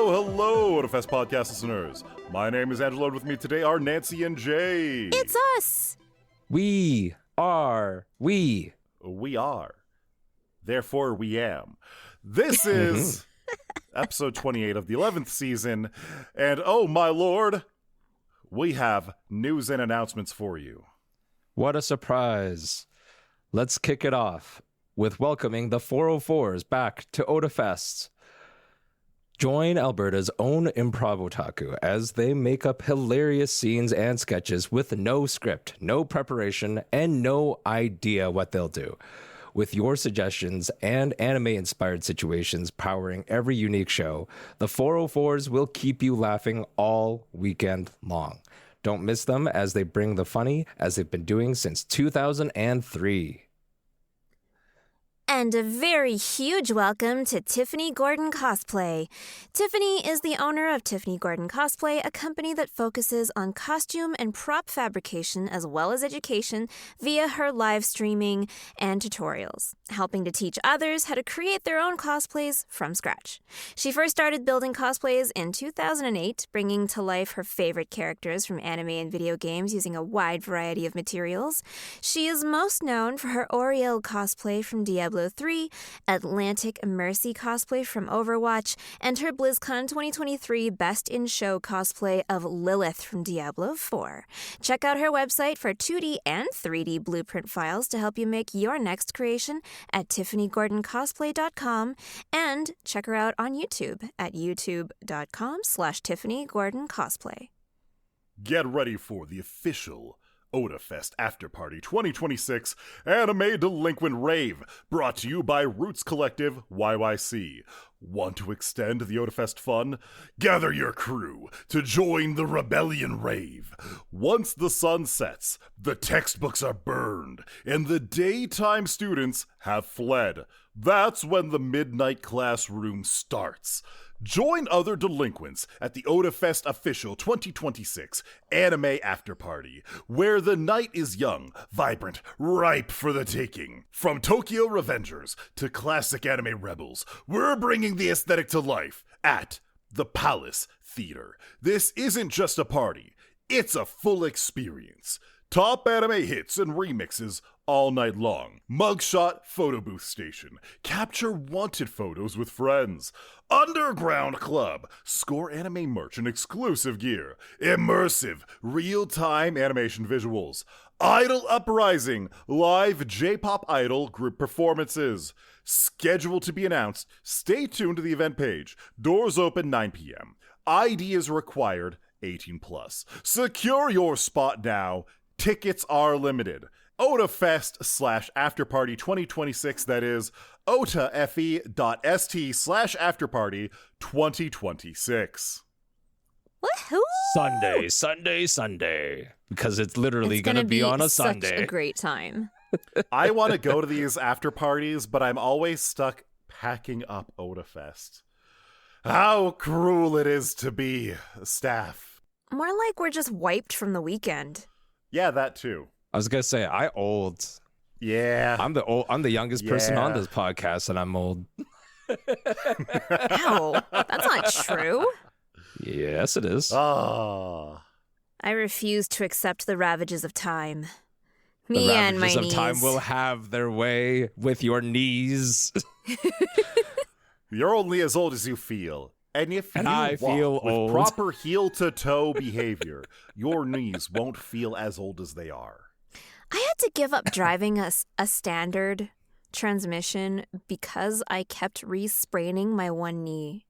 Hello, Otafest podcast listeners. My name is Angelo, and with me today are Nancy and Jay. It's us! We are. We are. Therefore, we am. This is episode 28 of the 11th season, and oh my lord, we have news and announcements for you. What a surprise. Let's kick it off with welcoming the 404s back to Otafest. Join Alberta's own improv otaku as they make up hilarious scenes and sketches with no script, no preparation, and no idea what they'll do. With your suggestions and anime-inspired situations powering every unique show, the 404s will keep you laughing all weekend long. Don't miss them as they bring the funny as they've been doing since 2003. And a very huge welcome to Tiffany Gordon Cosplay. Tiffany is the owner of Tiffany Gordon Cosplay, a company that focuses on costume and prop fabrication as well as education via her live streaming and tutorials, helping to teach others how to create their own cosplays from scratch. She first started building cosplays in 2008, bringing to life her favorite characters from anime and video games using a wide variety of materials. She is most known for her Oriel cosplay from Diablo 3, Atlantic Mercy cosplay from Overwatch, and her BlizzCon 2023 Best in Show cosplay of Lilith from Diablo 4. Check out her website for 2D and 3D blueprint files to help you make your next creation at TiffanyGordonCosplay.com, and check her out on YouTube at youtube.com/TiffanyGordonCosplay. Get ready for the official Otafest After Party 2026 Anime Delinquent Rave, brought to you by Roots Collective YYC. Want to extend the Otafest fun? Gather your crew to join the Rebellion Rave. Once the sun sets, the textbooks are burned, and the daytime students have fled. That's when the midnight classroom starts. Join other delinquents at the Otafest official 2026 Anime After Party, where the night is young, vibrant, ripe for the taking. From Tokyo Revengers to classic anime rebels, we're bringing the aesthetic to life at the Palace Theater. This isn't just a party, it's a full experience. Top anime hits and remixes all night long. Mugshot photo booth station. Capture wanted photos with friends. Underground club. Score anime merch and exclusive gear. Immersive, real-time animation visuals. Idol Uprising. Live J-pop idol group performances. Scheduled to be announced. Stay tuned to the event page. Doors open 9 p.m. ID is required. 18 plus. Secure your spot now. Tickets are limited. Otafest/Afterparty 2026, that is otafe.st/afterparty 2026. Woohoo! Sunday. Because it's literally going to be on a Sunday. Such a great time. I want to go to these after parties, but I'm always stuck packing up Otafest. How cruel it is to be staff. More like we're just wiped from the weekend. Yeah, that too. I was going to say, I old. Yeah. I'm the youngest person on this podcast, and I'm old. Ow, that's not true. Yes, it is. Ah. I refuse to accept the ravages of time. The Me and my ravages of knees. time will have their way with your knees. You're only as old as you feel. And if you I walk feel with old. proper heel-to-toe behavior, your knees won't feel as old as they are. I had to give up driving a standard transmission because I kept re-spraining my one knee.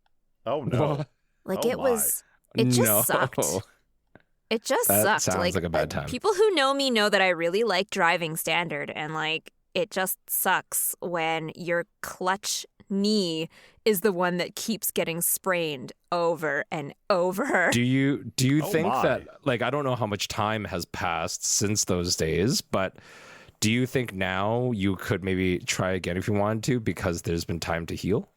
Oh, no. Like, Oh, it just No. sucked. It just That sucked. sounds like a bad time. People who know me know that I really like driving standard, and like it just sucks when your clutch knee is the one that keeps getting sprained over and over. Do you Oh think my. that, like, I don't know how much time has passed since those days, but do you think now you could maybe try again if you wanted to because there's been time to heal?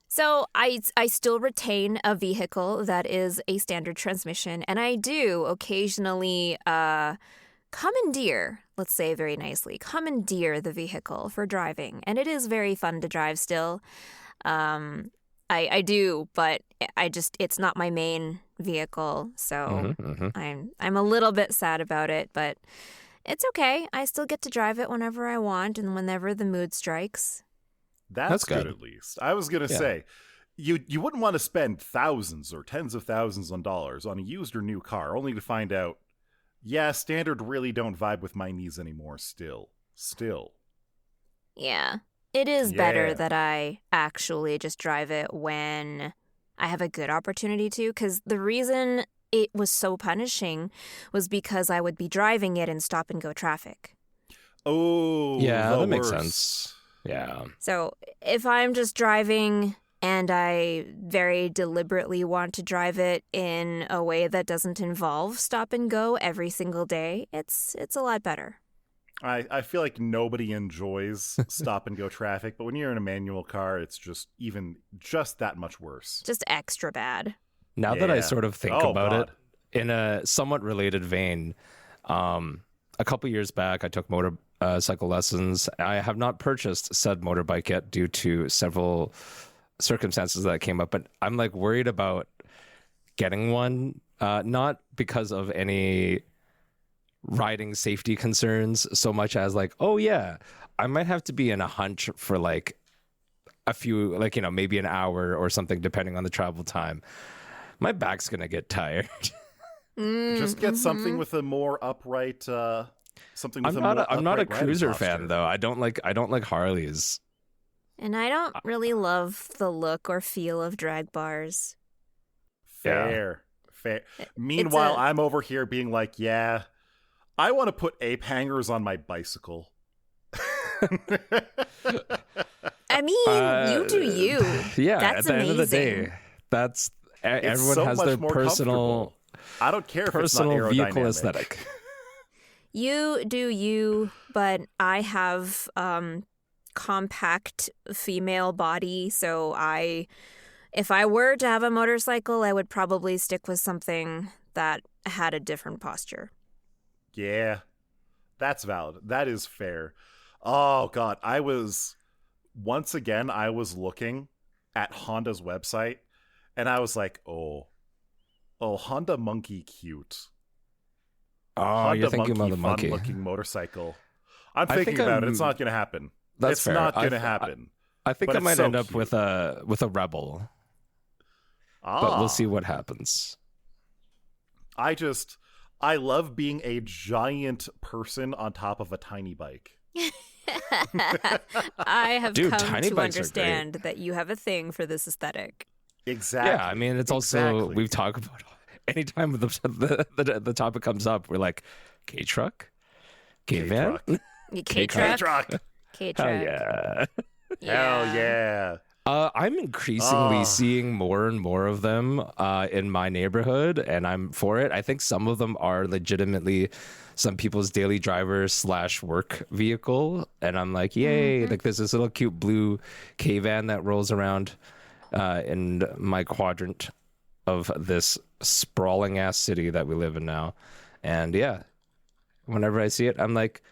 So I still retain a vehicle that is a standard transmission, and I do occasionally commandeer, let's say very nicely, commandeer the vehicle for driving, and it is very fun to drive still. I do, but it's not my main vehicle, so I'm a little bit sad about it, but it's okay. I still get to drive it whenever I want and whenever the mood strikes. That's good good. at least. I was going to say, you wouldn't want to spend thousands or tens of thousands on dollars on a used or new car only to find out, yeah, standard really don't vibe with my knees anymore still. Yeah. It is better Yeah. that I actually just drive it when I have a good opportunity to, because the reason it was so punishing was because I would be driving it in stop-and-go traffic. Oh, Yeah, the that makes worst. sense. Yeah. So if I'm just driving and I very deliberately want to drive it in a way that doesn't involve stop and go every single day, it's a lot better. I feel like nobody enjoys stop and go traffic, but when you're in a manual car, it's just that much worse. Just extra bad. Now that I Yeah. sort of think Oh, about God. it, in a somewhat related vein, a couple years back, I took motorcycle lessons. I have not purchased said motorbike yet due to several circumstances that came up, but I'm like worried about getting one, not because of any riding safety concerns so much as like, oh yeah, I might have to be in a hunch for like a few, like, maybe an hour or something, depending on the travel time. My back's gonna get tired. Just get something with a more upright, something with I'm not a upright riding cruiser posture. fan though. I don't like Harleys. And I don't really love the look or feel of drag bars. Fair. Meanwhile, I'm over here being like, yeah, I want to put ape hangers on my bicycle. I mean, you do you. Yeah, That's at the end of the amazing. day, that's It's everyone so has much their more personal comfortable. I don't care if it's not vehicle aerodynamic. aesthetic. You do you, but I have compact female body, so if I were to have a motorcycle, I would probably stick with something that had a different posture. Yeah, that's valid. That is fair. Oh, God. I was looking at Honda's website, and I was like, oh, Honda Monkey cute. Oh, Honda you're thinking about the monkey. fun-looking motorcycle. I'm I thinking think about it. I'm- It's not going to happen. That's it's fair. not going to happen. I think But I it's might so end up cute. with a rebel, but we'll see what happens. I love being a giant person on top of a tiny bike. I have Dude, come tiny to bikes are understand that you have a thing for this aesthetic. Exactly. Yeah, I mean, it's also Exactly. we've talked about anytime the topic comes up, we're like K-truck, K-van, K-truck. K-truck. K-truck. K-truck. hell yeah. Hell yeah. I'm increasingly seeing more and more of them in my neighborhood, and I'm for it. I think some of them are legitimately some people's daily driver / work vehicle, and I'm like, yay! Like there's this little cute blue K-van that rolls around in my quadrant of this sprawling ass city that we live in now, and yeah, whenever I see it, I'm like,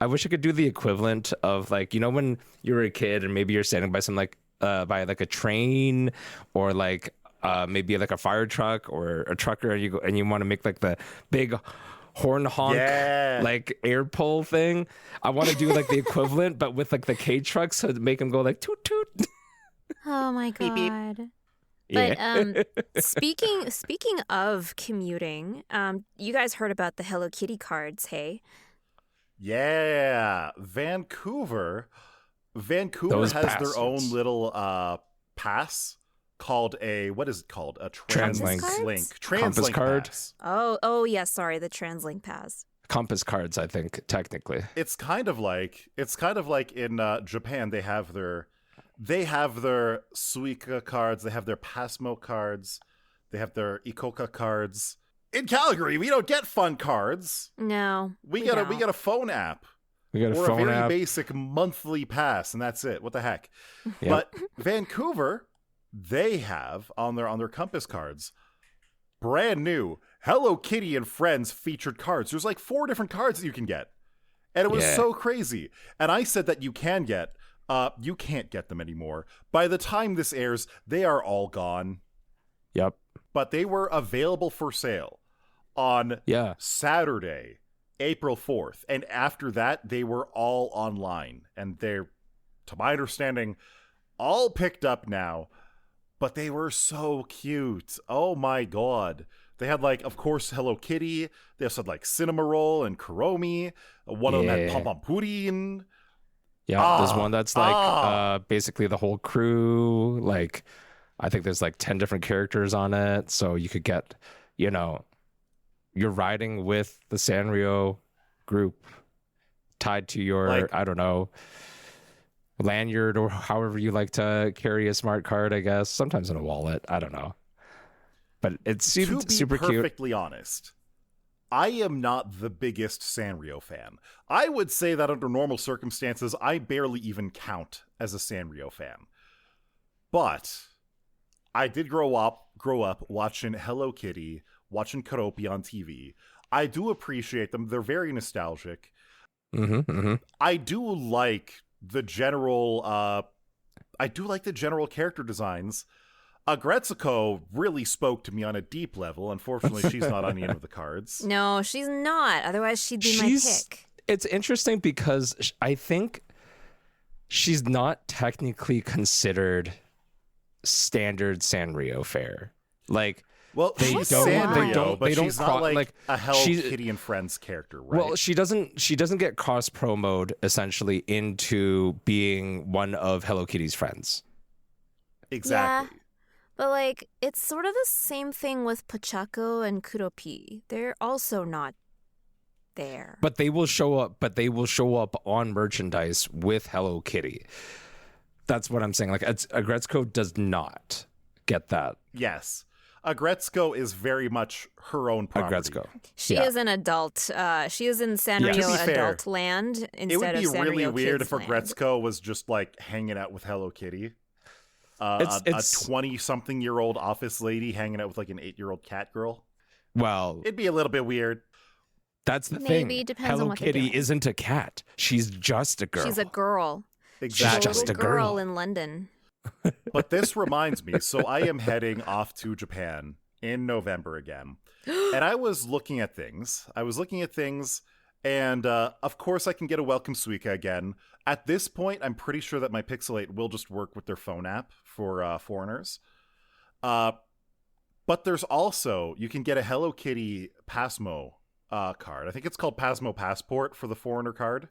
I wish I could do the equivalent of like, when you were a kid and maybe you're standing by some by like a train or like maybe like a fire truck or a trucker, and you want to make like the big horn honk like air pull thing. I want to do like the equivalent, but with like the K trucks to make them go like toot toot. Oh my god. Yeah. But speaking of commuting, you guys heard about the Hello Kitty cards, hey? Yeah. Vancouver Those has their bastards. own little pass called what is it called? A TransLink. TransLink. Compass TransLink card? pass. Oh yeah, sorry, the TransLink Pass. Compass cards, I think, technically. It's kind of like in Japan they have their Suica cards, they have their Passmo cards, they have their Ikoka cards. In Calgary, we don't get fun cards. No. We get a phone app. We got a Or phone a very app. basic monthly pass, and that's it. What the heck? Yep. But Vancouver, they have on their Compass cards, brand new Hello Kitty and Friends featured cards. There's like 4 different cards that you can get. And it was Yeah. so crazy. And I said that you can get You can't get them anymore. By the time this airs, they are all gone. Yep. But they were available for sale on Saturday, April 4th. And after that, they were all online. And they're, to my understanding, all picked up now. But they were so cute. Oh my god. They had, like, of course, Hello Kitty. They also had, like, Cinnamoroll and Kuromi. One of them had Pompompurin. Yeah, there's one that's like basically the whole crew. Like, I think there's like 10 different characters on it. So you could get, you know, you're riding with the Sanrio group tied to your, like, I don't know, lanyard or however you like to carry a smart card, I guess. Sometimes in a wallet. I don't know. But it seemed super cute. To be perfectly honest, I am not the biggest Sanrio fan. I would say that under normal circumstances, I barely even count as a Sanrio fan. But I did grow up watching Hello Kitty, watching Karopi on TV. I do appreciate them. They're very nostalgic. I do like the general character designs. Agretsuko really spoke to me on a deep level. Unfortunately, she's not on any of the cards. No, she's not. Otherwise, she'd be my pick. It's interesting because I think she's not technically considered standard Sanrio fare. Like, well, she's Sanrio, but she's not like a Hello Kitty and Friends character, right? Well, she doesn't get cross promoed essentially into being one of Hello Kitty's friends. Exactly. Yeah. But, like, it's sort of the same thing with Pochako and Kuropi. They're also not there. But they will show up on merchandise with Hello Kitty. That's what I'm saying. Like, Agretsuko does not get that. Yes. Agretsuko is very much her own property. Agretsuko. She is an adult. She is in Sanrio adult land instead of Sanrio It would be really weird kids if Agretsuko was just, like, hanging out with Hello Kitty. A 20-something-year-old office lady hanging out with, like, an 8-year-old cat girl. Well, it'd be a little bit weird. That's the thing. Depends Hello on what Kitty isn't a cat. She's just a girl. She's a girl. Exactly. She's just a girl in London. But this reminds me. So I am heading off to Japan in November again. And I was looking at things. And of course I can get a Welcome Suica again. At this point, I'm pretty sure that my Pixel 8 will just work with their phone app for foreigners. But there's also, you can get a Hello Kitty Pasmo card. I think it's called Pasmo Passport for the foreigner card.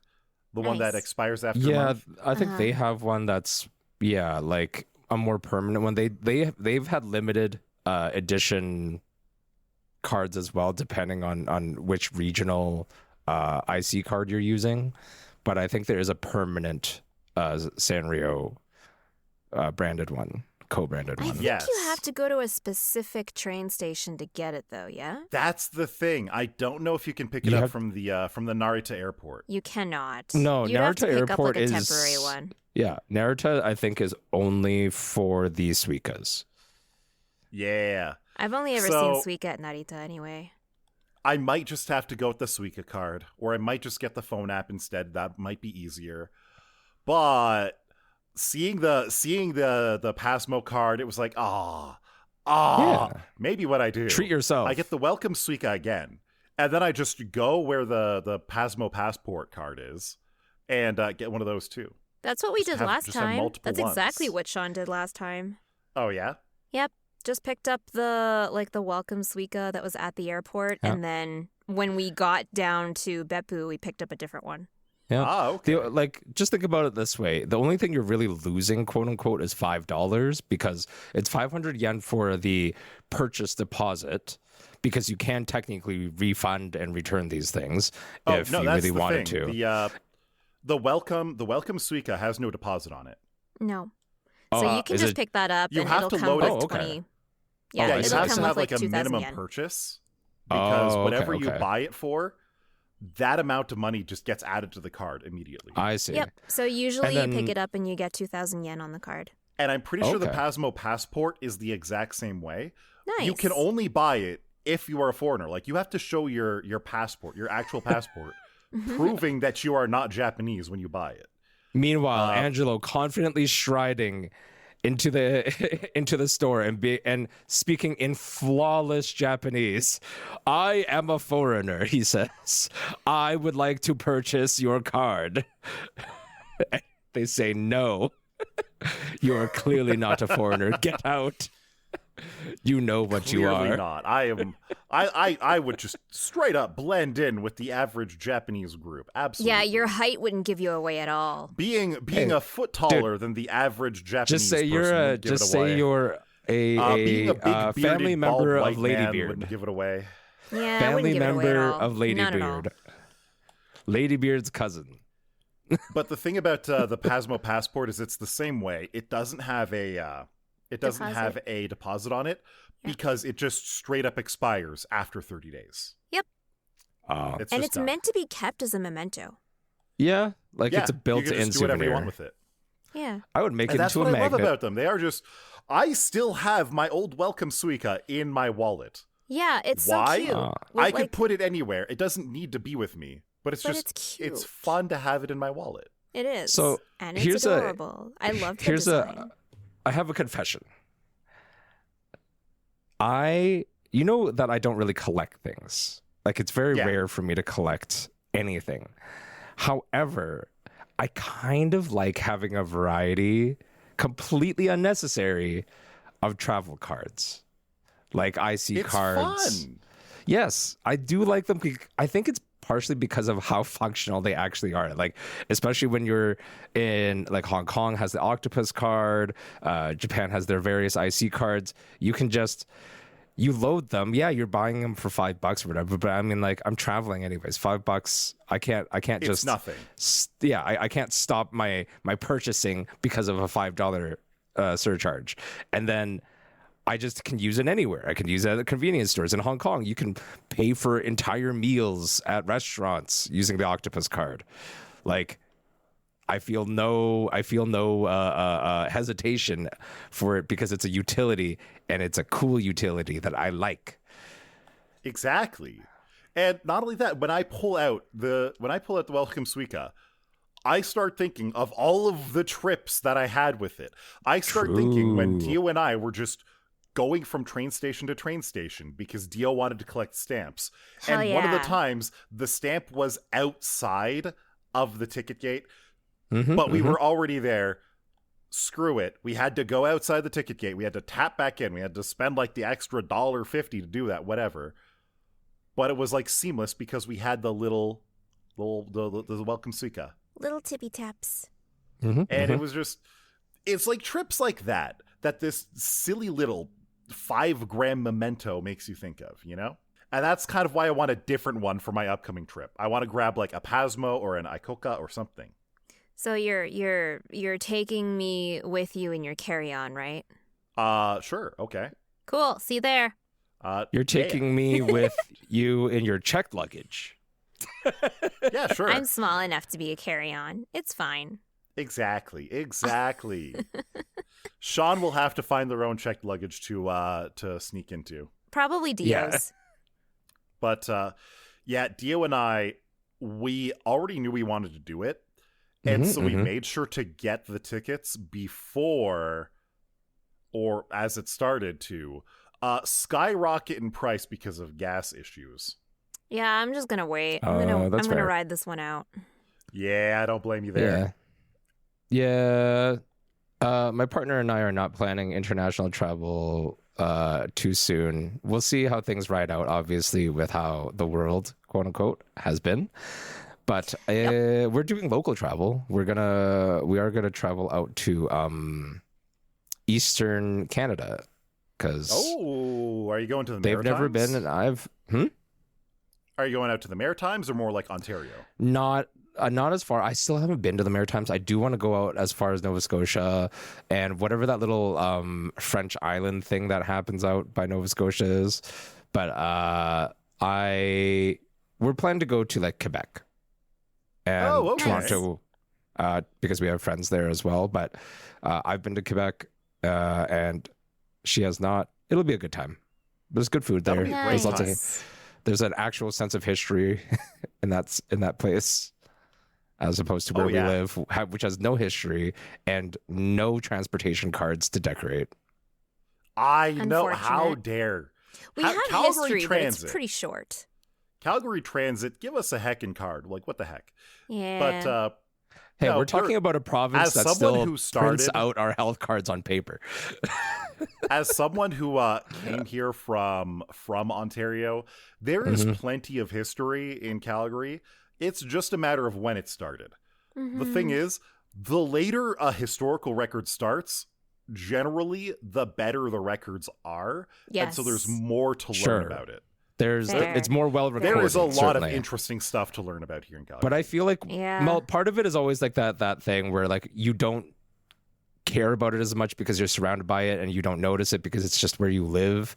The one that expires after a month. I think they have one that's, like a more permanent one. They've had limited edition cards as well, depending on which regional IC card you're using. But I think there is a permanent Sanrio branded one, co-branded one. I think you have to go to a specific train station to get it, though. Yeah, that's the thing. I don't know if you can pick it up from the Narita airport. You cannot. No, You'd Narita have to pick airport up, like, is a temporary one. Yeah, Narita I think is only for the Suicas. Yeah, I've only ever seen Suica at Narita anyway. I might just have to go with the Suica card, or I might just get the phone app instead. That might be easier. But seeing the Pasmo card, it was like, maybe what I do. Treat yourself. I get the Welcome Suica again, and then I just go where the Pasmo Passport card is, and get one of those too. That's what we did last time. That's ones. Exactly what Sean did last time. Oh yeah? Yep. Just picked up the Welcome Suica that was at the airport, and then when we got down to Beppu, we picked up a different one. Yeah. Okay. Just think about it this way. The only thing you're really losing, quote unquote, is $5 because it's 500 yen for the purchase deposit because you can technically refund and return these things if you really wanted to. The Welcome Suica has no deposit on it. No. So you can just pick that up and it'll come with 20. Yeah, you have to have like a minimum purchase because whatever you buy it for, that amount of money just gets added to the card immediately. I see. Yep. So usually you pick it up and you get 2,000 yen on the card. And I'm pretty sure the Pasmo Passport is the exact same way. Nice. You can only buy it if you are a foreigner. Like, you have to show your passport, your actual passport, proving that you are not Japanese when you buy it. Meanwhile, Angelo confidently striding into the store and speaking in flawless Japanese. I am a foreigner, he says. I would like to purchase your card. They say no. You are clearly not a foreigner. Get out. You know what you are. Clearly not. I would just straight up blend in with the average Japanese group. Absolutely. Yeah, your height wouldn't give you away at all. Being a foot taller than the average Japanese just say person you're being a big family member of Ladybeard Ladybeard. Give it away. Yeah, Family member of Not at all. Ladybeard. Ladybeard's cousin. But the thing about the Pasmo passport is it's the same way. It doesn't have a deposit on it because it just straight up expires after 30 days. Yep. It's meant to be kept as a memento. Yeah, it's a built-in you can just do whatever you souvenir. want with it. Yeah. I would make it That's into what a I love magnet. about them. They are just. I still have my old welcome Suica in my wallet. Yeah, it's Why? so cute. I could put it anywhere. It doesn't need to be with me, but it's cute. It's fun to have it in my wallet. It is. So and it's adorable. I love the design. I have a confession. You know that I don't really collect things. It's very rare for me to collect anything. However, I kind of like having a variety, completely unnecessary, of travel cards. Like IC cards. Fun. Yes, I do like them. I think it's partially because of how functional they actually are. Especially when you're in Hong Kong has the octopus card, Japan has their various IC cards. You load them. Yeah, you're buying them for $5 or whatever. But I mean, I'm traveling anyways. $5. I can't It's just nothing. I can't stop my purchasing because of a $5 surcharge. And then I just can use it anywhere. I can use it at the convenience stores in Hong Kong. You can pay for entire meals at restaurants using the octopus card. I feel no hesitation for it because it's a utility and it's a cool utility that I like. Exactly. And not only that, when I pull out the Welcome Suica, I start thinking of all of the trips that I had with it. I start thinking when Dio and I were just going from train station to train station because Dio wanted to collect stamps. One of the times, the stamp was outside of the ticket gate, but we were already there. Screw it. We had to go outside the ticket gate. We had to tap back in. We had to spend the extra $1.50 to do that, whatever. But it was seamless because we had the the Welcome Suica. Little tippy taps. And it was just, it's trips like that this silly little 5-gram memento makes you think of, you know? And that's kind of why I want a different one for my upcoming trip. I want to grab a Pasmo or an Ikoka or something. So you're taking me with you in your carry-on, right? Sure. Okay. Cool. See you there. You're taking me with you in your checked luggage. Yeah, sure. I'm small enough to be a carry-on. It's fine. Exactly. Sean will have to find their own checked luggage to sneak into. Probably Dio's. Yeah. But Dio and I, we already knew we wanted to do it. And so we made sure to get the tickets before, or as it started to, skyrocket in price because of gas issues. Yeah, I'm just gonna wait. I'm gonna ride this one out. Yeah, I don't blame you there. Yeah. My partner and I are not planning international travel too soon. We'll see how things ride out, obviously, with how the world, quote unquote, has been. But we're doing local travel. We are gonna travel out to Eastern Canada because are you going to the they've Maritimes? never been, and I've Are you going out to the Maritimes or more like Ontario? Not as far. I still haven't been to the Maritimes. I do want to go out as far as Nova Scotia and whatever that little French island thing that happens out by Nova Scotia is. But we're planning to go to Quebec and Toronto because we have friends there as well. But I've been to Quebec and she has not. It'll be a good time. There's good food there. Nice. There's an actual sense of history in that place. as opposed to where we live, which has no history and no transportation cards to decorate. I know. How dare. We have Calgary history, Transit. but it's pretty short. Calgary Transit, give us a heckin' card. Like, what the heck? Yeah. But, hey, no, we're talking about a province that still prints out our health cards on paper. As someone who came here from Ontario, there is plenty of history in Calgary. It's just a matter of when it started. The thing is, the later a historical record starts, generally, the better the records are. Yes. And so there's more to learn about it. It's more well recorded. There is a lot of interesting stuff to learn about here in Calgary. But I feel like part of it is always like that thing where like you don't care about it as much because you're surrounded by it and you don't notice it because it's just where you live.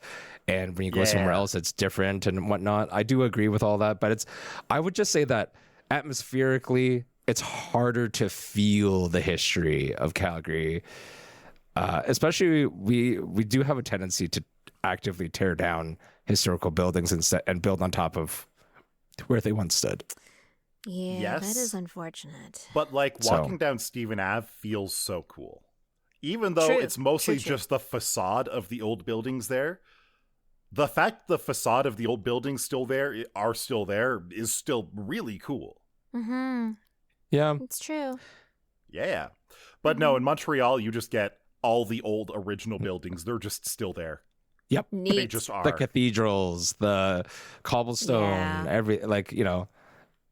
And when you go somewhere else, it's different and whatnot. I do agree with all that, but I would just say that atmospherically, it's harder to feel the history of Calgary. Especially we do have a tendency to actively tear down historical buildings and build on top of where they once stood. Yeah, that is unfortunate. But like walking down Stephen Ave feels so cool. Even though it's mostly just the facade of the old buildings there, the fact the facade of the old buildings are still there is still really cool. Mm-hmm. Yeah. It's true. Yeah. But no, in Montreal, you just get all the old original buildings. They're just still there. Yep. Neat. They just are. The cathedrals, the cobblestone,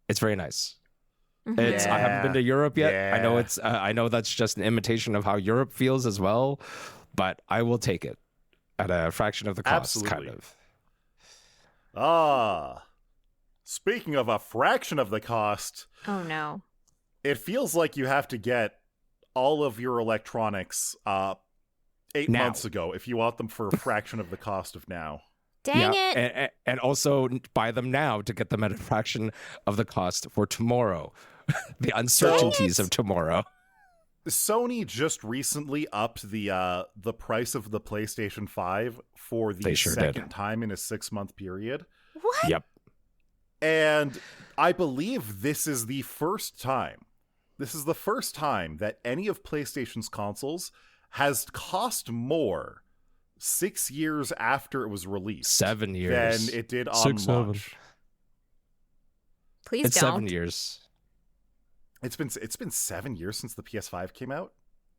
it's very nice. Mm-hmm. I haven't been to Europe yet. Yeah. I know that's just an imitation of how Europe feels as well, but I will take it at a fraction of the cost, kind of. Speaking of a fraction of the cost. Oh no. It feels like you have to get all of your electronics 8 months ago if you want them for a fraction of the cost of now. Dang it. And also buy them now to get them at a fraction of the cost for tomorrow. The uncertainties of tomorrow. Sony just recently upped the price of the PlayStation 5 for the second time in a 6-month period. What? Yep. And I believe this is the first time that any of PlayStation's consoles has cost more 6 years after it was released. 7 years. Than it did on launch. Please it's don't. 7 years. It's been 7 years since the PS5 came out?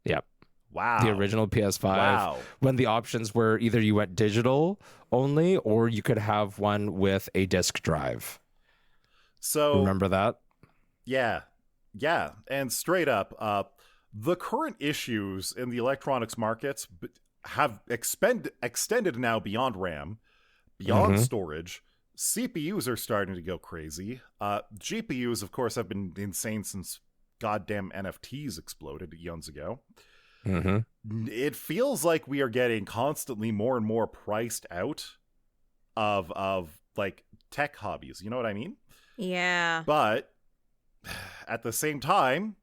Yep. Wow. The original PS5. Wow. When the options were either you went digital only or you could have one with a disc drive. So remember that? Yeah. Yeah. And straight up, the current issues in the electronics markets have extended now beyond RAM, beyond storage. CPUs are starting to go crazy. GPUs, of course, have been insane since goddamn NFTs exploded eons ago. Mm-hmm. It feels like we are getting constantly more and more priced out of like tech hobbies. You know what I mean? Yeah. But at the same time,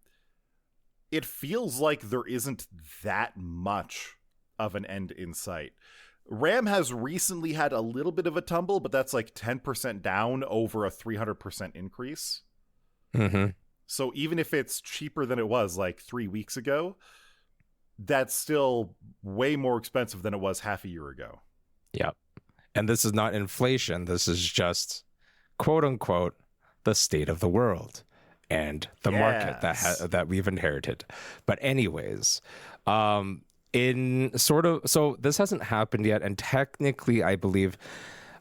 it feels like there isn't that much of an end in sight. RAM has recently had a little bit of a tumble, but that's like 10% down over a 300% increase. Mm-hmm. So even if it's cheaper than it was like 3 weeks ago, that's still way more expensive than it was half a year ago. Yep. And this is not inflation. This is just, quote unquote, the state of the world and the market that we've inherited. But anyways, so this hasn't happened yet, and technically I believe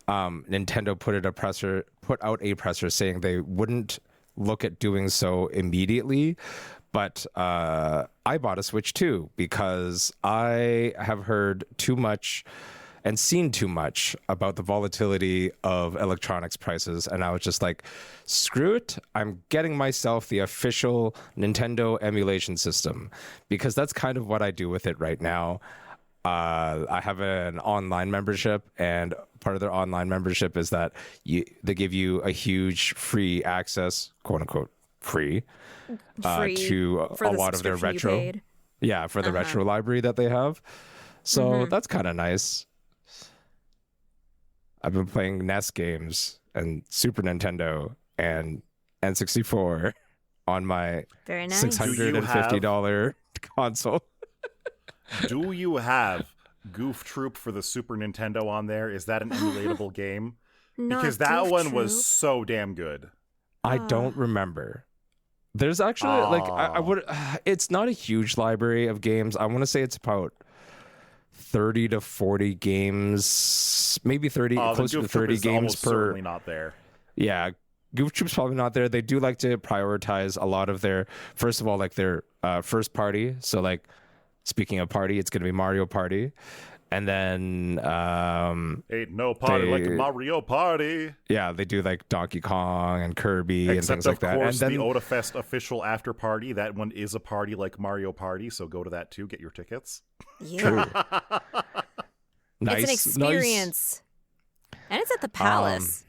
Nintendo put out a presser saying they wouldn't look at doing so immediately, but I bought a Switch too because I have heard too much and seen too much about the volatility of electronics prices, and I was just like, screw it, I'm getting myself the official Nintendo emulation system, because that's kind of what I do with it right now. I have an online membership, and part of their online membership is that they give you a huge free access, quote unquote free to a lot of their retro. Yeah, for the retro library that they have. So that's kind of nice. I've been playing NES games and Super Nintendo and N64 on my Very nice. $650 console. Do you have Goof Troop for the Super Nintendo on there? Is that an emulatable game? Because that one was so damn good. I don't remember. There's actually I would. It's not a huge library of games. I want to say it's about 30 to 40 games, maybe 30, closer to 30 games per. Certainly not there. Yeah, Goof Troop's probably not there. They do like to prioritize a lot of their, first of all, like their first party. So like, speaking of party, it's going to be Mario Party. And then ain't no party like Mario Party. Yeah, they do like Donkey Kong and Kirby and things like that. Except, of course, and the Otafest official after party. That one is a party like Mario Party, so go to that too. Get your tickets. Yeah. Nice. It's an experience. Nice. And it's at the Palace.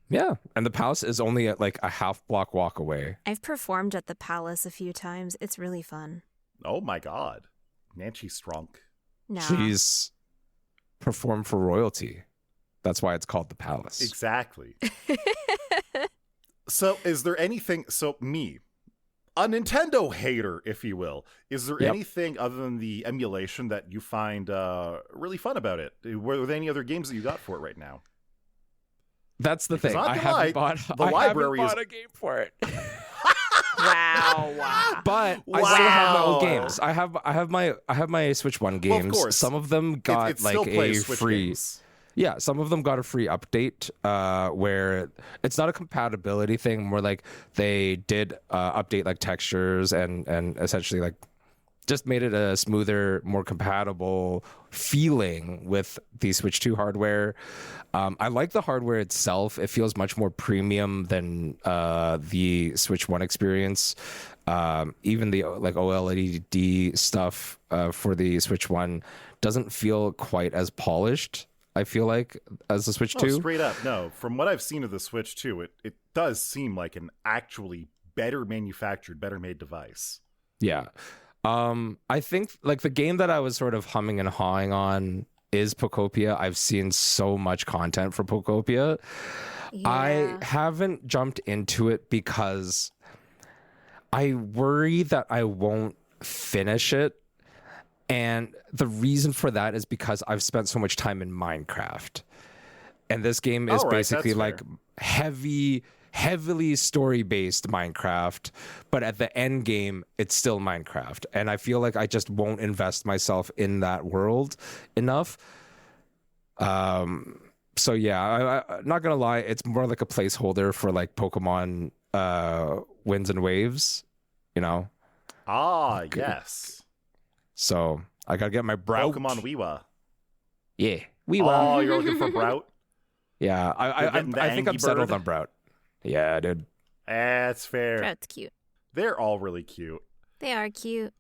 Yeah, and the Palace is only at like a half block walk away. I've performed at the Palace a few times. It's really fun. Oh my God. Nancy Strunk. No. She's performed for royalty. That's why it's called the Palace. Exactly. So is there anything, me, a Nintendo hater, if you will, is there anything other than the emulation that you find really fun about it? Were there any other games that you got for it right now? That's the thing. I haven't bought a game for it. Wow. But I still have my old games. I have my Switch 1 games. Well, of course. Some of them got it like a free games. Yeah, some of them got a free update where it's not a compatibility thing, more like they did update like textures and essentially like just made it a smoother, more compatible feeling with the Switch 2 hardware. I like the hardware itself. It feels much more premium than the Switch 1 experience. Even the like OLED stuff for the Switch 1 doesn't feel quite as polished, I feel like, as the Switch 2. Straight up, no. From what I've seen of the Switch 2, it does seem like an actually better manufactured, better made device. Yeah. I think like the game that I was sort of humming and hawing on is Pokopia. I've seen so much content for Pokopia. Yeah. I haven't jumped into it because I worry that I won't finish it. And the reason for that is because I've spent so much time in Minecraft. And this game is basically like heavily story-based Minecraft, but at the end game, it's still Minecraft. And I feel like I just won't invest myself in that world enough. So yeah, I'm not gonna lie, it's more like a placeholder for like Pokemon Winds and Waves, you know? Ah, yes. So I gotta get my Brout. Pokemon Weewa. Yeah, Weewa. Oh, you're looking for Brout? Yeah, I think I'm settled on Brout. Yeah, dude. That's fair. That's cute. They're all really cute. They are cute.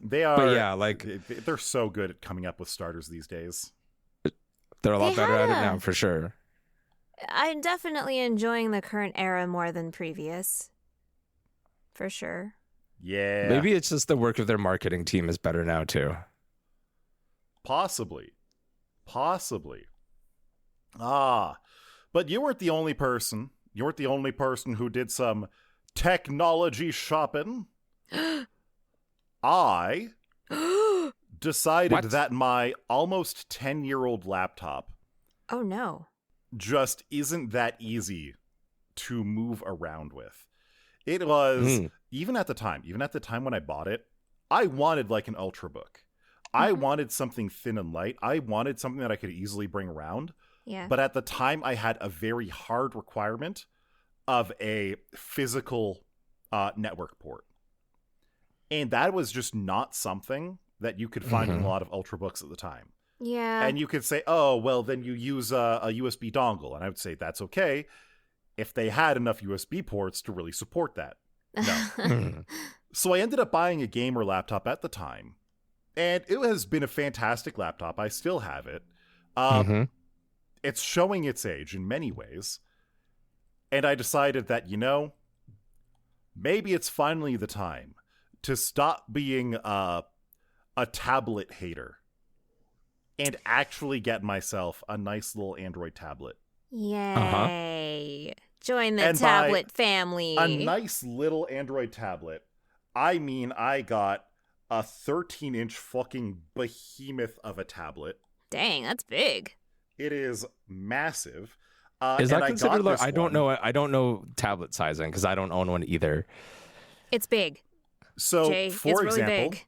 They are. But yeah, like they're so good at coming up with starters these days. They're a lot better at it now, for sure. I'm definitely enjoying the current era more than previous. For sure. Yeah. Maybe it's just the work of their marketing team is better now, too. Possibly. But you weren't the only person. You weren't the only person who did some technology shopping. I decided that my almost 10-year-old laptop oh no just isn't that easy to move around with. It was even at the time when I bought it, I wanted like an Ultrabook. I wanted something thin and light. I wanted something that I could easily bring around. Yeah. But at the time I had a very hard requirement of a physical network port. And that was just not something that you could find in a lot of Ultrabooks at the time. Yeah. And you could say, oh, well, then you use a USB dongle. And I would say that's okay if they had enough USB ports to really support that. No. So I ended up buying a gamer laptop at the time. And it has been a fantastic laptop. I still have it. It's showing its age in many ways. And I decided that, maybe it's finally the time to stop being a tablet hater and actually get myself a nice little Android tablet. Yay. Join the And tablet by family. a nice little Android tablet, I mean I got a 13-inch fucking behemoth of a tablet. Dang, that's big. It is massive. Is and that I considered? got this I don't one. know. I don't know tablet sizing because I don't own one either. It's big. So, Jay, for it's really example, big.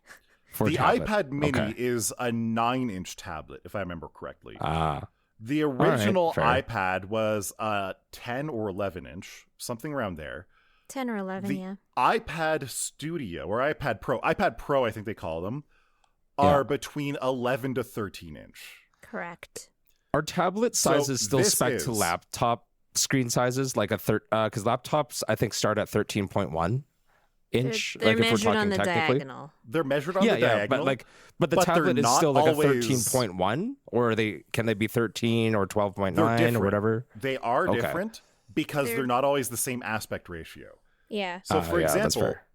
For the tablet. iPad Mini Okay. is a 9-inch tablet, if I remember correctly. Ah, The original fair. iPad was a 10 or 11-inch, something around there. 10 or 11, The yeah. iPad Studio, or iPad Pro, I think they call them, Yeah. are between 11 to 13-inch. Correct. are tablet So sizes still this spec to is- laptop screen sizes? Like because laptops I think start at 13.1 inch. They're like if we're measured talking on the technically. diagonal. They're measured on Yeah, the yeah, diagonal. but the but they're tablet is not still like always- a 13.1, or can they be 13 or 12.9 They're different. or whatever? They are Okay. different because they're not always the same aspect ratio. Yeah. So, for yeah, that's example, fair.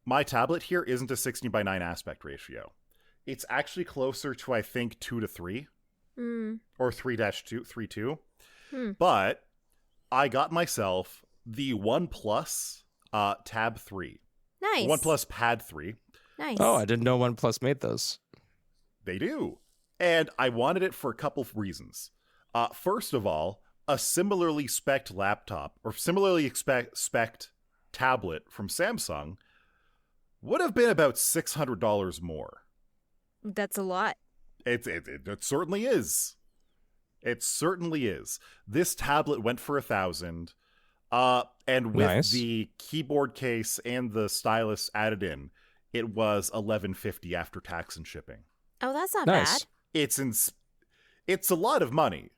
my tablet here isn't a 16:9 aspect ratio. It's actually closer to, I think, 2 to 3 Mm. or 3-2. Hmm. But I got myself the OnePlus Tab 3. Nice. OnePlus Pad 3. Nice. Oh, I didn't know OnePlus made those. They do. And I wanted it for a couple of reasons. First of all, a similarly spec'd laptop or similarly spec'd tablet from Samsung would have been about $600 more. That's a lot. It certainly is. It certainly is. This tablet went for $1,000. And with Nice. the keyboard case and the stylus added in, it was $1,150 after tax and shipping. Oh, that's not Nice. bad. It's a lot of money,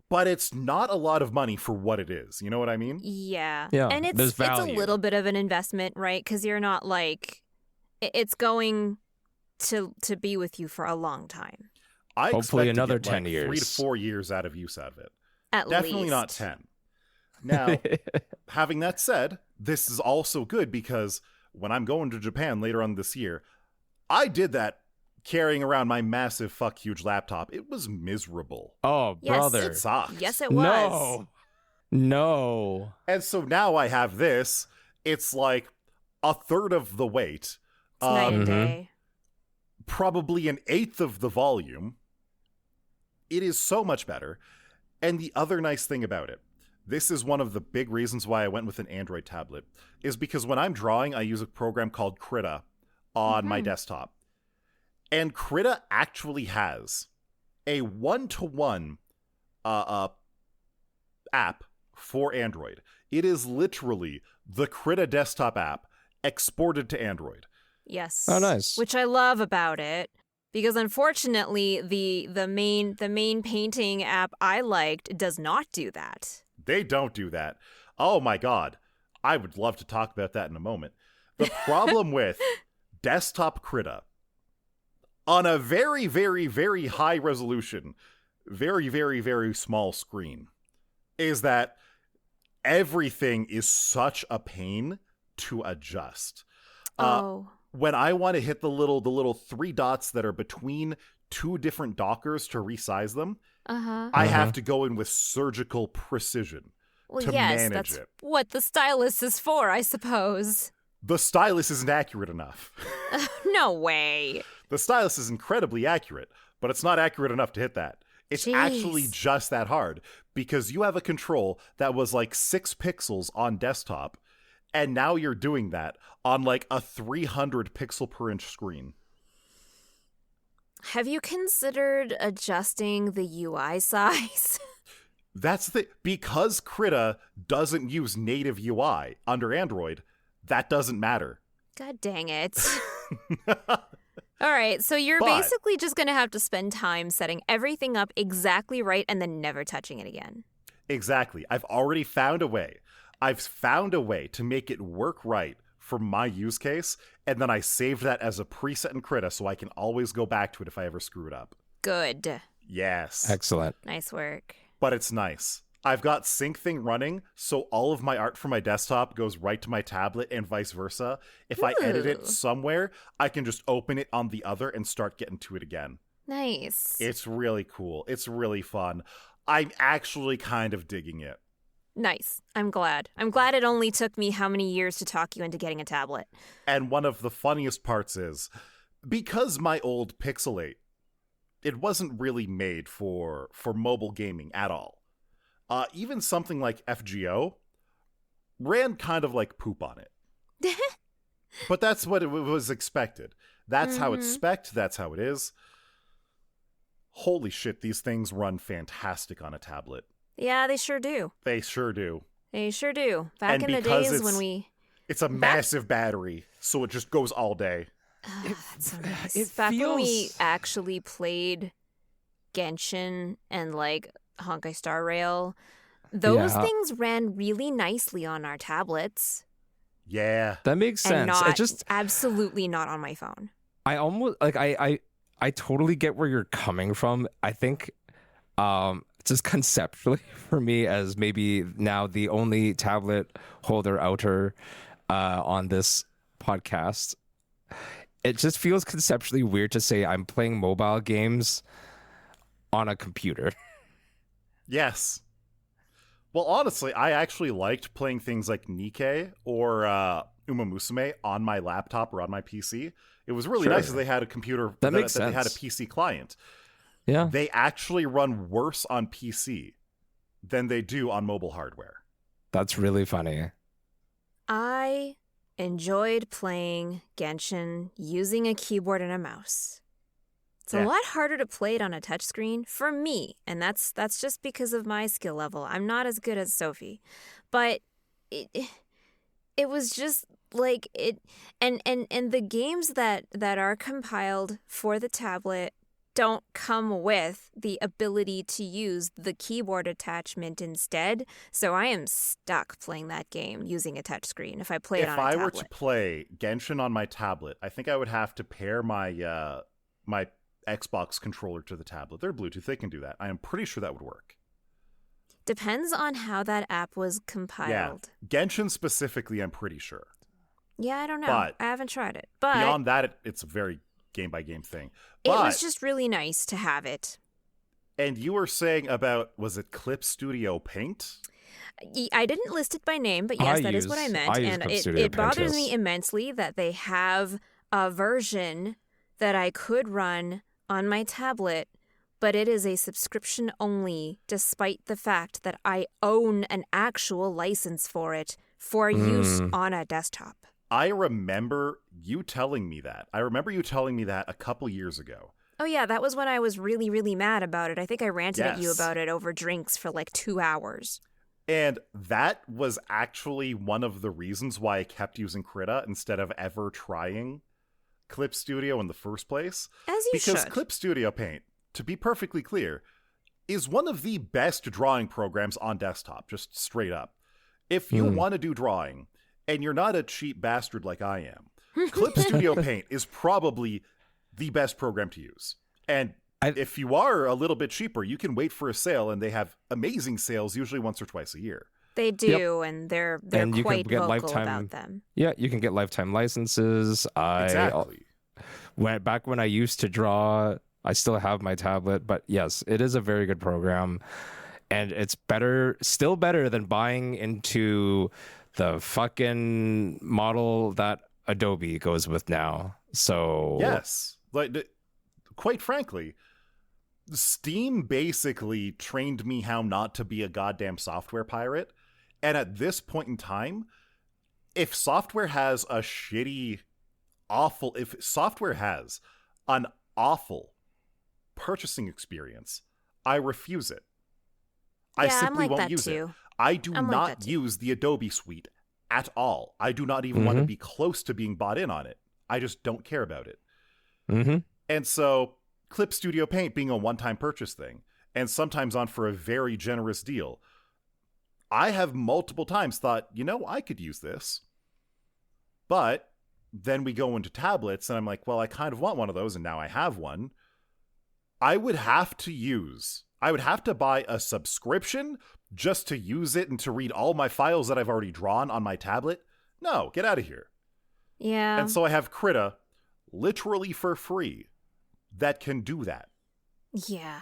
but it's not a lot of money for what it is. You know what I mean? Yeah. Yeah, And there's it's a value. little bit of an investment, right? Because you're not like it's going to be with you for a long time. I Hopefully expect to another get, 10 like, years. 3 to 4 years out of use out of it. At Definitely least. not 10. Now, having that said, this is also good because when I'm going to Japan later on this year, I did that carrying around my massive fuck huge laptop. It was miserable. Oh, Yes, brother. It sucked. Yes, it was. No. And so now I have this. It's like a third of the weight. It's night and Mhm. day. Probably an eighth of the volume. It is so much better. And the other nice thing about it, this is one of the big reasons why I went with an Android tablet, is because when I'm drawing, I use a program called Krita on my desktop. And Krita actually has a one-to-one app for Android. It is literally the Krita desktop app exported to Android. Yes. Oh, nice. Which I love about it. Because unfortunately, the main painting app I liked does not do that. They don't do that. Oh my God. I would love to talk about that in a moment. The problem with desktop Krita on a very, very, very high resolution, very, very, very small screen is that everything is such a pain to adjust. When I want to hit the little 3 dots that are between 2 different dockers to resize them, I have to go in with surgical precision Well, to yes, manage that's it. what the stylus is for, I suppose. The stylus isn't accurate enough. No way. The stylus is incredibly accurate, but it's not accurate enough to hit that. It's actually Jeez. just that hard because you have a control that was like 6 pixels on desktop, and now you're doing that on like a 300 pixel per inch screen. Have you considered adjusting the UI size? That's because Krita doesn't use native UI under Android, that doesn't matter. God dang it. All right, so you're But- basically just going to have to spend time setting everything up exactly right and then never touching it again. Exactly. I've already found a way. I've found a way to make it work right for my use case, and then I saved that as a preset in Krita so I can always go back to it if I ever screw it up. Good. Yes. Excellent. Nice work. But it's nice. I've got Sync Thing running, so all of my art from my desktop goes right to my tablet and vice versa. If I edit it Ooh. somewhere, I can just open it on the other and start getting to it again. Nice. It's really cool. It's really fun. I'm actually kind of digging it. Nice. I'm glad. I'm glad it only took me how many years to talk you into getting a tablet. And one of the funniest parts is, because my old Pixel 8, it wasn't really made for mobile gaming at all. Even something like FGO ran kind of like poop on it. But that's what it was expected. That's how it's spec'd. That's how it is. Holy shit, these things run fantastic on a tablet. Yeah, they sure do. They sure do. They sure do. Back And in the because days when we... It's a massive battery, so it just goes all day. That's so nice. It Back when we feels- actually played Genshin and like Honkai Star Rail, those Yeah. things ran really nicely on our tablets. Yeah. That makes And sense. not, absolutely not on my phone. I almost like I totally get where you're coming from. I think just conceptually for me as maybe now the only tablet holder outer on this podcast, it just feels conceptually weird to say I'm playing mobile games on a computer. Yes. Well, honestly, I actually liked playing things like Nikke or Uma Musume on my laptop or on my PC. It was really Sure. nice that they had a computer That makes they had a sense. PC client. Yeah. They actually run worse on PC than they do on mobile hardware. That's really funny. I enjoyed playing Genshin using a keyboard and a mouse. It's Yeah. a lot harder to play it on a touchscreen for me, and that's just because of my skill level. I'm not as good as Sophie, but it was just like it, and the games that are compiled for the tablet don't come with the ability to use the keyboard attachment instead. So I am stuck playing that game using a touchscreen if I play it If on a I tablet. were to play Genshin on my tablet, I think I would have to pair my my Xbox controller to the tablet. They're Bluetooth. They can do that. I am pretty sure that would work. Depends on how that app was Yeah. compiled. Genshin specifically, I'm pretty sure. Yeah, I don't know. But I haven't tried it. But Beyond that, it's a very game-by-game thing. it But, was just really nice to have it. and you were saying about, was it Clip Studio Paint? I didn't list it by name, but yes, that is what I meant. use And Clip Studio it bothers Paint, me yes. immensely that they have a version that I could run on my tablet, but it is a subscription only, despite the fact that I own an actual license for it for use on a desktop. I remember you telling me that. A couple years ago. Oh yeah, that was when I was really, really mad about it. I think I ranted at you Yes. about it over drinks for like 2 hours. And that was actually one of the reasons why I kept using Krita instead of ever trying Clip Studio in the first place. As you Because should. Clip Studio Paint, to be perfectly clear, is one of the best drawing programs on desktop, just straight up. If you want to do drawing, and you're not a cheap bastard like I am, Clip Studio Paint is probably the best program to use. And if you are a little bit cheaper, you can wait for a sale, and they have amazing sales usually once or twice a year. They do, and they're And you can quite get vocal lifetime- about them. Yeah, you can get lifetime licenses. Exactly. Back when I used to draw, I still have my tablet, but yes, it is a very good program, and it's still better than buying into the fucking model that Adobe goes with now. So Yes. Quite frankly, Steam basically trained me how not to be a goddamn software pirate. And at this point in time, if software has an awful purchasing experience, I refuse it. I Yeah, I'm simply like won't that use it. too. I do I'm like not that too. use the Adobe suite at all. I do not even want to be close to being bought in on it. I just don't care about it. Mm-hmm. And so Clip Studio Paint being a one-time purchase thing, and sometimes on for a very generous deal, I have multiple times thought, I could use this. But then we go into tablets, and I'm like, well, I kind of want one of those, and now I have one. I would have to buy a subscription just to use it and to read all my files that I've already drawn on my tablet. No, get out of here. Yeah. And so I have Krita literally for free that can do that. Yeah.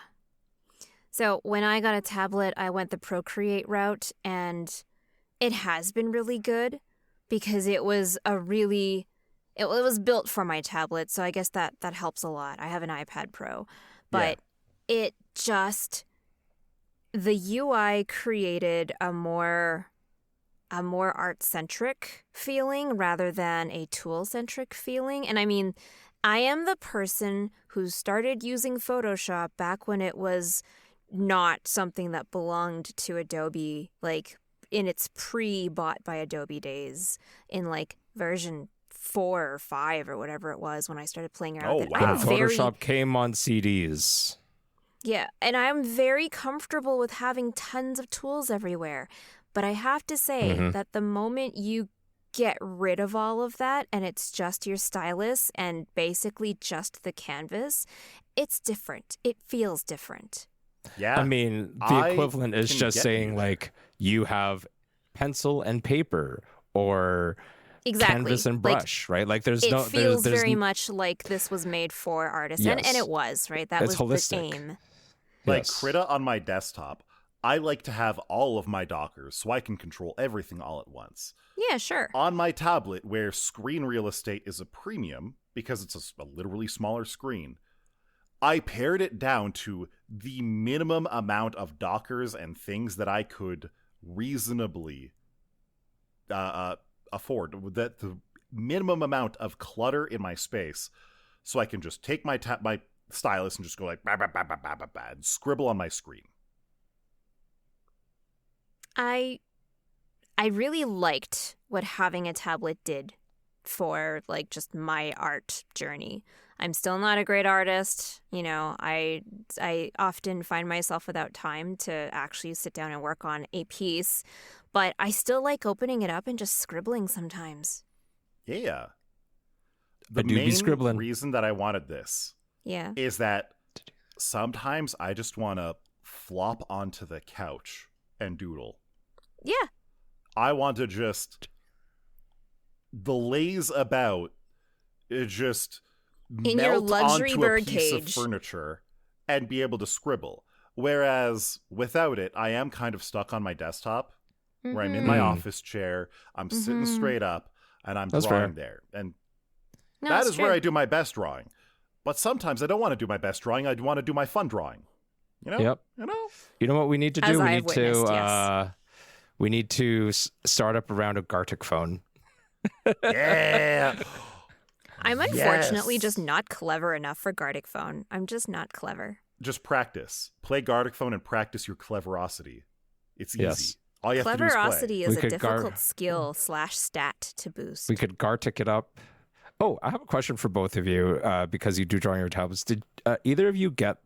So when I got a tablet, I went the Procreate route, and it has been really good because it was it was built for my tablet, so I guess that helps a lot. I have an iPad Pro, but it just, the UI created a more art-centric feeling rather than a tool-centric feeling. And I mean, I am the person who started using Photoshop back when it was not something that belonged to Adobe, like in its pre-bought by Adobe days, in like version 4 or 5 or whatever it was when I started playing around with it. wow. Photoshop came on CDs. Yeah, and I'm very comfortable with having tons of tools everywhere. But I have to say that the moment you get rid of all of that and it's just your stylus and basically just the canvas, it's different. It feels different. Yeah. I mean, the equivalent is just saying, that. like, you have pencil and paper or canvas and brush, right? Like, there's it no... feels there's very much like this was made for artists. Yes. And it was, right? That It's was holistic. the aim. Like Yes. Krita on my desktop, I like to have all of my Dockers so I can control everything all at once. Yeah, sure. On my tablet, where screen real estate is a premium because it's a literally smaller screen, I pared it down to the minimum amount of Dockers and things that I could reasonably afford. That the minimum amount of clutter in my space, so I can just take my stylus and just go like bah, bah, bah, bah, bah, bah, bah, and scribble on my screen. I really liked what having a tablet did for like just my art journey. I'm still not a great artist. You know, I often find myself without time to actually sit down and work on a piece, but I still like opening it up and just scribbling sometimes. Yeah. The I do be main scribbling. reason that I wanted this Yeah. is that sometimes I just want to flop onto the couch and doodle. Yeah. I want to just laze about, just In your melt luxury onto a bird piece cage. of furniture and be able to scribble. Whereas without it, I am kind of stuck on my desktop where I'm in my office chair, I'm sitting straight up, and I'm That's drawing fair. there. And No, that it's is where true. I do my best drawing. But sometimes I don't want to do my best drawing. I want to do my fun drawing. You know? Yep. You know? You know what we need to As do? I have witnessed, yes. We need to start up around a Gartic phone. Yeah. I'm unfortunately Yes. just not clever enough for Gartic phone. I'm just not clever. Just practice. Play Gartic phone and practice your cleverosity. It's easy. Yes. All you have to do is play. Cleverosity is We a could difficult skill / stat to boost. We could Gartic it up. Oh, I have a question for both of you because you do draw on your tablets. Did either of you get...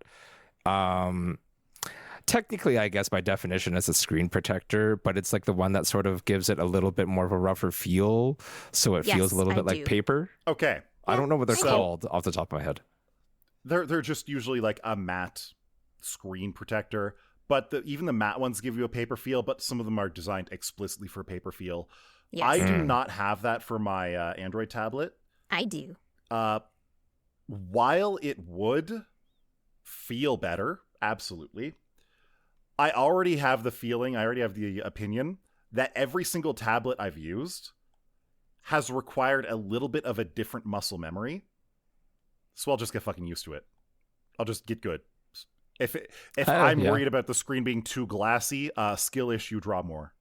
technically, I guess by definition, it's a screen protector, but it's like the one that sort of gives it a little bit more of a rougher feel, so it Yes, feels a little I bit do. like paper. Okay. I don't know what they're So- called off the top of my head. They're just usually like a matte screen protector, but even the matte ones give you a paper feel, but some of them are designed explicitly for paper feel. Yes, I do not have that for my Android tablet. I do. While it would feel better, absolutely, I already have the opinion that every single tablet I've used has required a little bit of a different muscle memory. So I'll just get fucking used to it. I'll just get good. If I'm worried about the screen being too glassy, skill issue, draw more.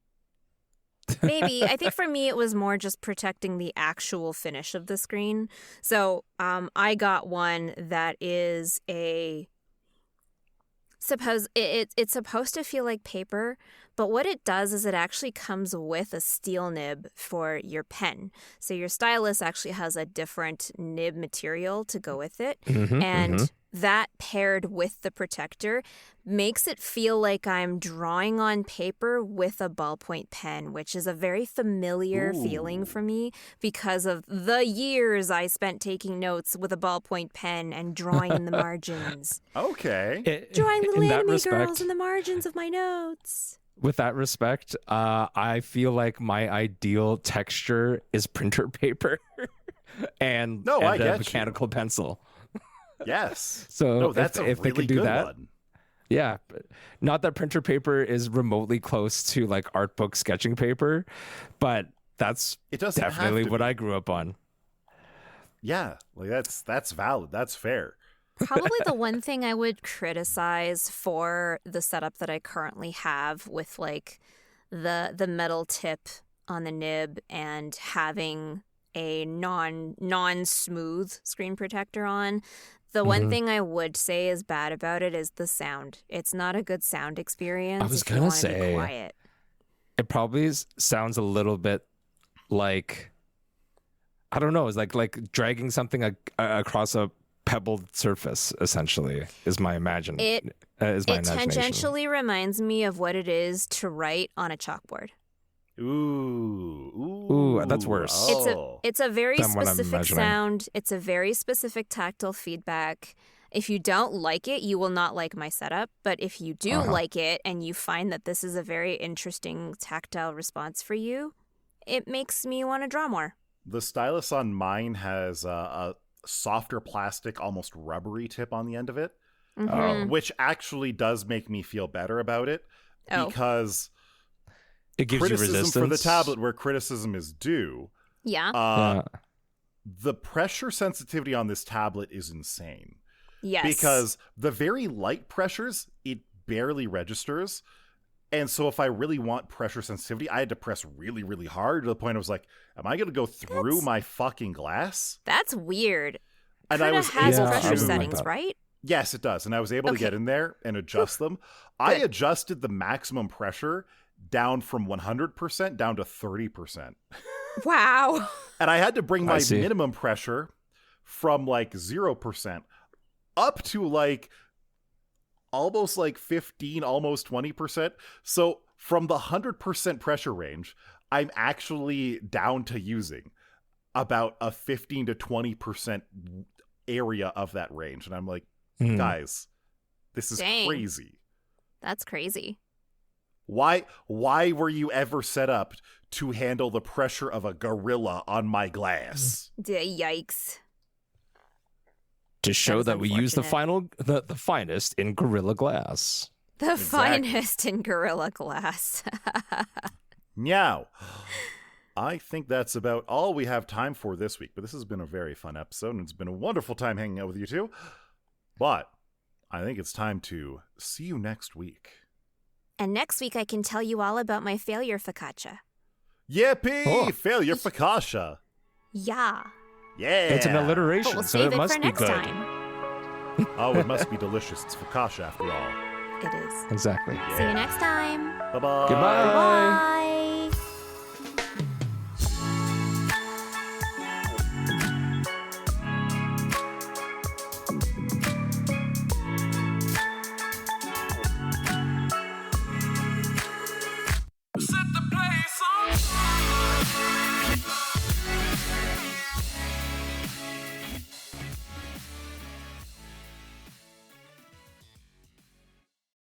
Maybe. I think for me, it was more just protecting the actual finish of the screen. So I got one that is it's supposed to feel like paper, but what it does is it actually comes with a steel nib for your pen. So your stylus actually has a different nib material to go with it. And that paired with the protector makes it feel like I'm drawing on paper with a ballpoint pen, which is a very familiar feeling for me because of the years I spent taking notes with a ballpoint pen and drawing in the margins. Okay. Drawing little In that anime respect, girls in the margins of my notes. with that respect, I feel like my ideal texture is printer paper and I a get you. mechanical pencil. Yes. So No, that's if a they really could do good that, one. Yeah, not that printer paper is remotely close to like art book sketching paper, but that's It doesn't have definitely to what be. I grew up on. Yeah, like that's valid. That's fair. Probably the one thing I would criticize for the setup that I currently have with like the metal tip on the nib and having a non-smooth screen protector on. The one thing I would say is bad about it is the sound. It's not a good sound experience. I was if you gonna wanna be say, quiet. it probably sounds a little bit like, I don't know, it's like dragging something across a pebbled surface. Essentially, is my imagination. It tangentially reminds me of what it is to write on a chalkboard. Ooh, that's worse. Oh. It's a very Than what I'm specific imagining. sound. It's a very specific tactile feedback. If you don't like it, you will not like my setup. But if you do like it and you find that this is a very interesting tactile response for you, it makes me want to draw more. The stylus on mine has a softer plastic, almost rubbery tip on the end of it, which actually does make me feel better about it because it gives you criticism resistance for the tablet where criticism is due. Yeah. The pressure sensitivity on this tablet is insane. Yes. Because the very light pressures, it barely registers. And so if I really want pressure sensitivity, I had to press really, really hard to the point I was like, am I going to go through my fucking glass? That's weird. And Krita I was has able pressure to, settings, right? Yes, it does. And I was able to get in there and adjust them. I adjusted the maximum pressure down from 100% down to 30%. Wow. And I had to bring I my see. minimum pressure from like 0% up to like almost like 15, almost 20%. So from the 100% pressure range, I'm actually down to using about a 15 to 20% area of that range. And I'm like, guys, this is Dang. crazy. That's crazy. Why were you ever set up to handle the pressure of a gorilla on my glass? Yikes. to show is that we use the unfortunate. the finest in Gorilla Glass. The Exactly. finest in Gorilla Glass. Meow. I think that's about all we have time for this week, but this has been a very fun episode, and it's been a wonderful time hanging out with you two. But I think it's time to see you next week. And next week I can tell you all about my failure focaccia. Yippee! Oh. Failure focaccia. Yeah. Yeah. It's an But alliteration, we'll so save it it must for be next good. time. Oh, it must be delicious. It's focaccia after all. It is. Exactly. See you next time. Bye-bye. Goodbye. Bye.